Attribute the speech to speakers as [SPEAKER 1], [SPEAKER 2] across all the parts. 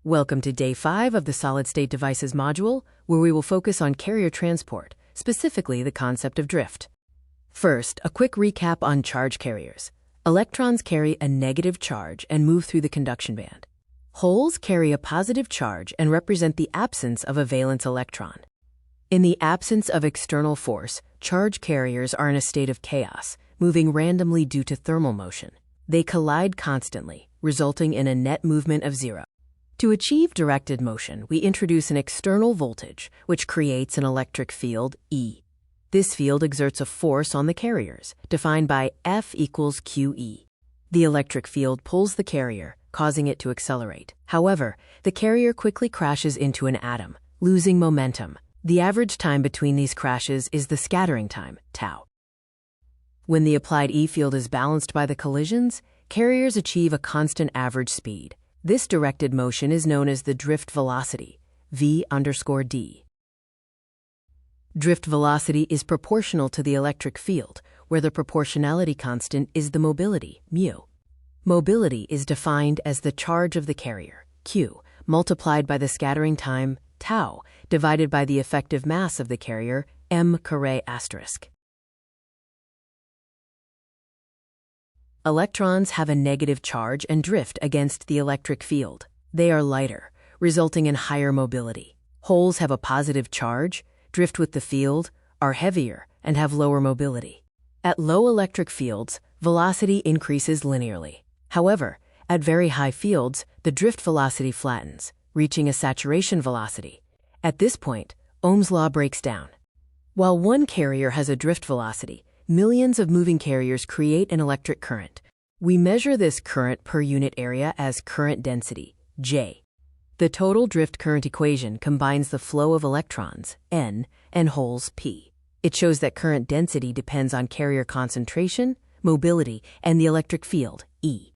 [SPEAKER 1] Welcome to Day 5 of the Solid-State Devices module, where we will focus on carrier transport, specifically the concept of drift. First, a quick recap on charge carriers. Electrons carry a negative charge and move through the conduction band. Holes carry a positive charge and represent the absence of a valence electron. In the absence of external force, charge carriers are in a state of chaos, moving randomly due to thermal motion. They collide constantly, resulting in a net movement of zero. To achieve directed motion, we introduce an external voltage, which creates an electric field, E. This field exerts a force on the carriers, defined by F equals QE. The electric field pulls the carrier, causing it to accelerate. However, the carrier quickly crashes into an atom, losing momentum. The average time between these crashes is the scattering time, tau. When the applied E field is balanced by the collisions, carriers achieve a constant average speed. This directed motion is known as the drift velocity, v_d. Drift velocity is proportional to the electric field, where the proportionality constant is the mobility, mu. Mobility is defined as the charge of the carrier, q, multiplied by the scattering time, tau, divided by the effective mass of the carrier, m². Electrons have a negative charge and drift against the electric field. They are lighter, resulting in higher mobility. Holes have a positive charge, drift with the field, are heavier, and have lower mobility. At low electric fields, velocity increases linearly. However, at very high fields, the drift velocity flattens, reaching a saturation velocity. At this point, Ohm's law breaks down. While one carrier has a drift velocity, millions of moving carriers create an electric current. We measure this current per unit area as current density, J. The total drift current equation combines the flow of electrons, N, and holes, P. It shows that current density depends on carrier concentration, mobility, and the electric field, E.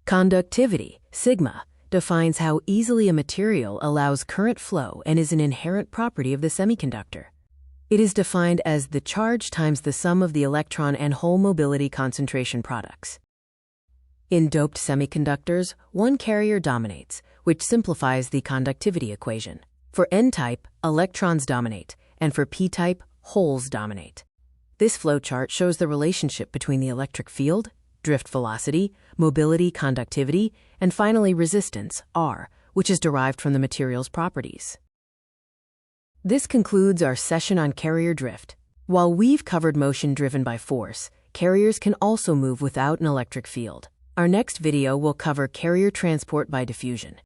[SPEAKER 1] Conductivity, sigma, defines how easily a material allows current flow and is an inherent property of the semiconductor. It is defined as the charge times the sum of the electron and hole mobility concentration products. In doped semiconductors, one carrier dominates, which simplifies the conductivity equation. For N-type, electrons dominate, and for P-type, holes dominate. This flowchart shows the relationship between the electric field, drift velocity, mobility, conductivity, and finally resistance, R, which is derived from the material's properties. This concludes our session on carrier drift. While we've covered motion driven by force, carriers can also move without an electric field. Our next video will cover carrier transport by diffusion.